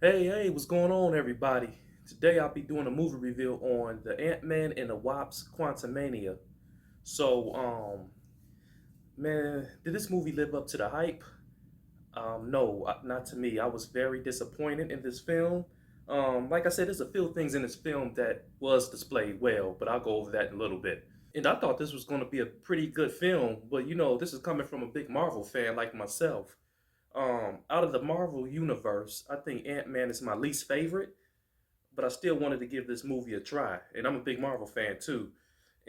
Hey, what's going on, everybody? Today I'll be doing a movie review on the Ant-Man and the Wasp Quantumania. Man, did this movie live up to the hype? No, not to me. I was very disappointed in this film. Like I said, there's a few things in this film that was displayed well, but I'll go over that in a little bit. And I thought this was going to be a pretty good film, but this is coming from a big Marvel fan like myself. Out of the Marvel universe, I think Ant-Man is my least favorite, but I still wanted to give this movie a try. And I'm a big Marvel fan too.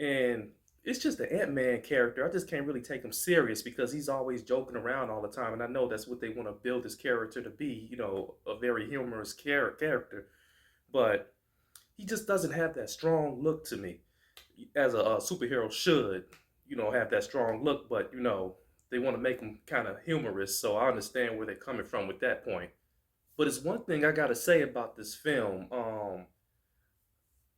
And it's just the Ant-Man character. I just can't really take him serious because he's always joking around all the time. And I know that's what they want to build his character to be, a very humorous character. But he just doesn't have that strong look to me, as a superhero should, have that strong look. But, they want to make him kind of humorous. So I understand where they're coming from with that point. But it's one thing I gotta say about this film.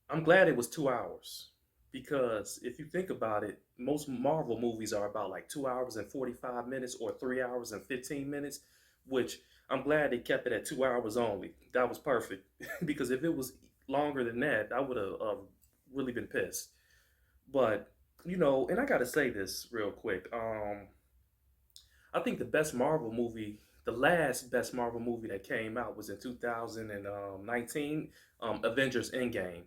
I'm glad it was 2 hours because if you think about it, most Marvel movies are about like 2 hours and 45 minutes or 3 hours and 15 minutes, which I'm glad they kept it at 2 hours only. That was perfect because if it was longer than that, I would have really been pissed. But and I gotta say this real quick. I think the best Marvel movie, the last best Marvel movie that came out was in 2019, Avengers Endgame.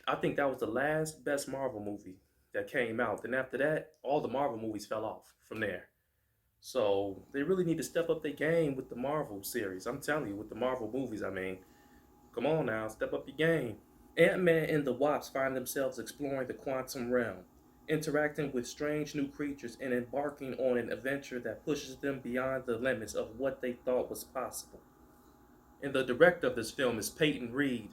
I think that was the last best Marvel movie that came out. Then after that, all the Marvel movies fell off from there. So they really need to step up their game with the Marvel series. I'm telling you, with the Marvel movies, I mean, come on now, step up your game. Ant-Man and the Wasp find themselves exploring the quantum realm, interacting with strange new creatures and embarking on an adventure that pushes them beyond the limits of what they thought was possible. And the director of this film is Peyton Reed.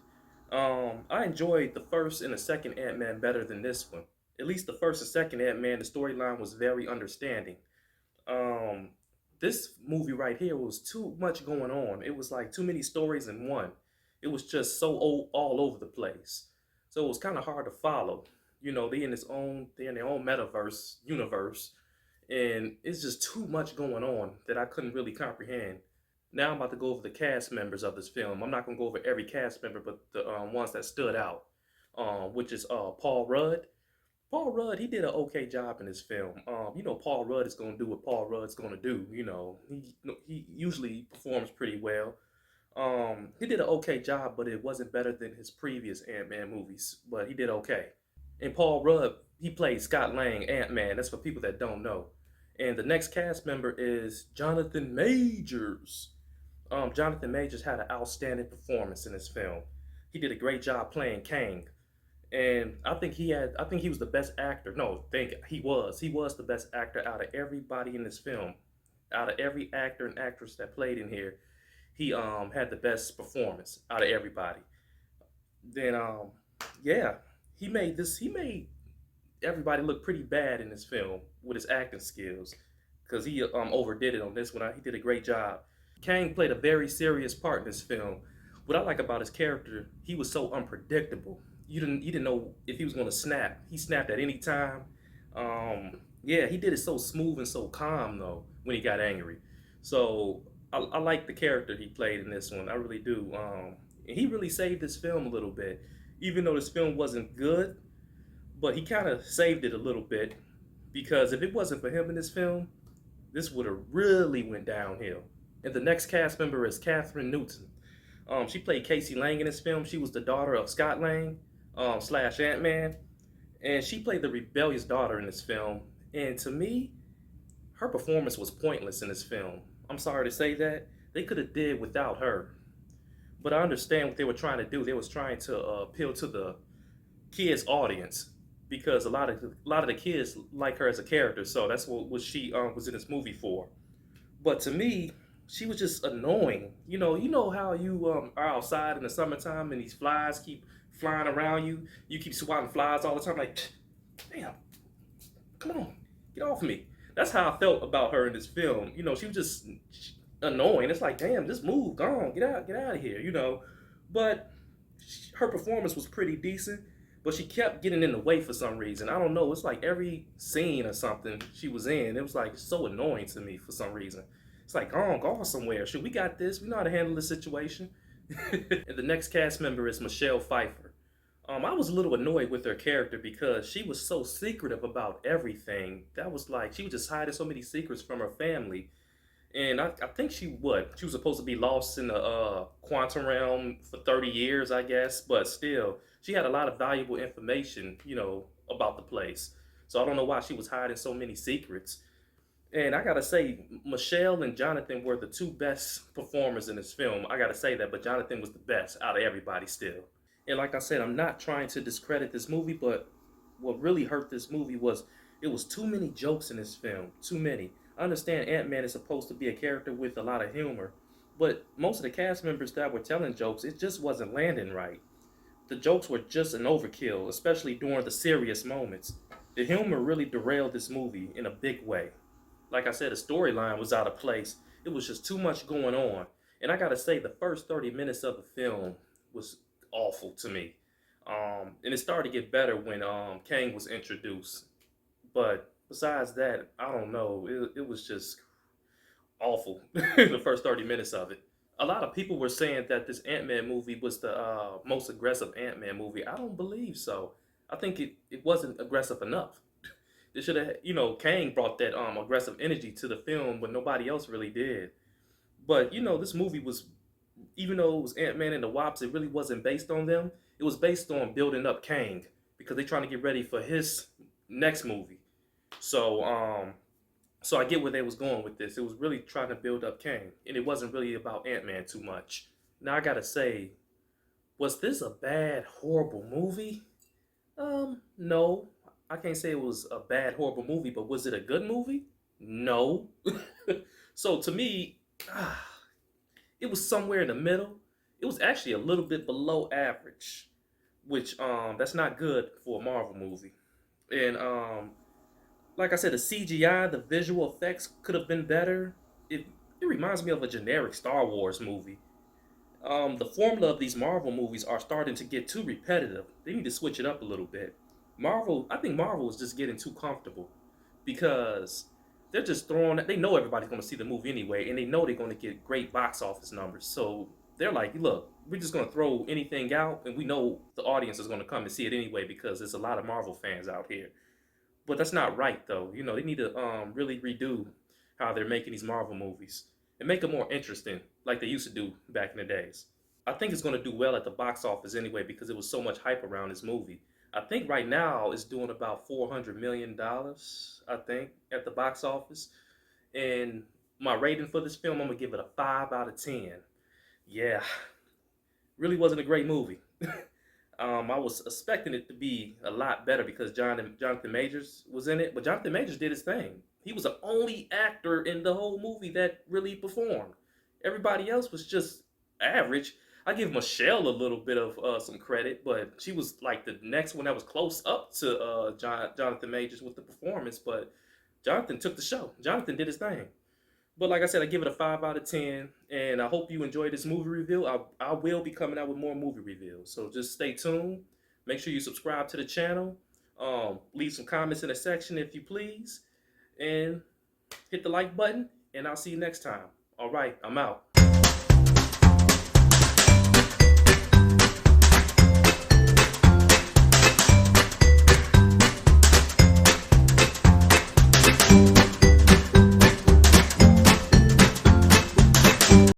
I enjoyed the first and the second Ant-Man better than this one. At least the first and second Ant-Man, the storyline was very understanding. Um, this movie right here was too much going on. It was like too many stories in one. It was just so all over the place. So it was kind of hard to follow. They in their own metaverse universe, and it's just too much going on that I couldn't really comprehend. Now I'm about to go over the cast members of this film. I'm not going to go over every cast member, but the ones that stood out, which is Paul Rudd. Paul Rudd, he did an okay job in this film. Paul Rudd is going to do what Paul Rudd's going to do. He usually performs pretty well. He did an okay job, but it wasn't better than his previous Ant-Man movies. But he did okay. And Paul Rudd, he played Scott Lang, Ant-Man. That's for people that don't know. And the next cast member is Jonathan Majors. Jonathan Majors had an outstanding performance in this film. He did a great job playing Kang, and I think he was the best actor. No, think he was. He was the best actor out of everybody in this film. Out of every actor and actress that played in here, he had the best performance out of everybody. Then yeah, he made everybody look pretty bad in this film with his acting skills because he overdid it on this one. He did a great job. Kang played a very serious part in this film. What I like about his character, he was so unpredictable. You didn't know if he was going to snap. He snapped at any time. Yeah, he did it so smooth and so calm though when he got angry. So I like the character he played in this one. I really do. And he really saved this film a little bit, even though this film wasn't good. But he kind of saved it a little bit because if it wasn't for him in this film, this would have really went downhill. And the next cast member is Kathryn Newton. She played Casey Lang in this film. She was the daughter of Scott Lang slash Ant-Man, and she played the rebellious daughter in this film. And to me, her performance was pointless in this film. I'm sorry to say that. They could have did without her. But I understand what they were trying to do. They was trying to appeal to the kids' audience because a lot of the kids like her as a character. So that's what she was in this movie for. But to me, she was just annoying. You know how you are outside in the summertime and these flies keep flying around you. You keep swatting flies all the time. Like, damn, come on, get off me. That's how I felt about her in this film. She was just annoying. It's like, damn, just move, go on, get out of here. But her performance was pretty decent. But she kept getting in the way for some reason. I don't know. It's like every scene or something she was in, it was like so annoying to me for some reason. It's like, go on somewhere. Should we got this? We know how to handle the situation. And the next cast member is Michelle Pfeiffer. I was a little annoyed with her character because she was so secretive about everything. That was like she was just hiding so many secrets from her family. And I think she was supposed to be lost in the quantum realm for 30 years, I guess. But still, she had a lot of valuable information, about the place. So I don't know why she was hiding so many secrets. And I gotta say, Michelle and Jonathan were the two best performers in this film. I gotta say that, but Jonathan was the best out of everybody still. And like I said, I'm not trying to discredit this movie, but what really hurt this movie was it was too many jokes in this film. Too many. I understand Ant-Man is supposed to be a character with a lot of humor, but most of the cast members that were telling jokes, it just wasn't landing right. The jokes were just an overkill, especially during the serious moments. The humor really derailed this movie in a big way. Like I said, the storyline was out of place. It was just too much going on. And I gotta say, the first 30 minutes of the film was awful to me. And it started to get better when Kang was introduced. But besides that, I don't know. It was just awful, the first 30 minutes of it. A lot of people were saying that this Ant-Man movie was the most aggressive Ant-Man movie. I don't believe so. I think it wasn't aggressive enough. They should have, Kang brought that aggressive energy to the film, but nobody else really did. But this movie was, even though it was Ant-Man and the Wasp, it really wasn't based on them. It was based on building up Kang because they're trying to get ready for his next movie. So, so I get where they was going with this. It was really trying to build up Kang, and it wasn't really about Ant-Man too much. Now I gotta say, was this a bad, horrible movie? No. I can't say it was a bad, horrible movie, but was it a good movie? No. So to me, it was somewhere in the middle. It was actually a little bit below average, which that's not good for a Marvel movie. And like I said, the CGI, the visual effects could have been better. It reminds me of a generic Star Wars movie. The formula of these Marvel movies are starting to get too repetitive. They need to switch it up a little bit. I think Marvel is just getting too comfortable because they're just throwing. They know everybody's going to see the movie anyway, and they know they're going to get great box office numbers. So they're like, look, we're just going to throw anything out, and we know the audience is going to come and see it anyway because there's a lot of Marvel fans out here. But that's not right, though. They need to really redo how they're making these Marvel movies and make them more interesting, like they used to do back in the days. I think it's going to do well at the box office anyway because there was so much hype around this movie. I think right now it's doing about $400 million, I think, at the box office. And my rating for this film, I'm gonna give it a 5 out of 10. Yeah, really wasn't a great movie. I was expecting it to be a lot better because Jonathan Majors was in it, but Jonathan Majors did his thing. He was the only actor in the whole movie that really performed. Everybody else was just average. I give Michelle a little bit of some credit, but she was like the next one that was close up to Jonathan Majors with the performance. But Jonathan took the show. Jonathan did his thing. But like I said, I give it a 5 out of 10, and I hope you enjoyed this movie review. I will be coming out with more movie reviews, so just stay tuned. Make sure you subscribe to the channel. Leave some comments in the section if you please, and hit the like button. And I'll see you next time. All right, I'm out.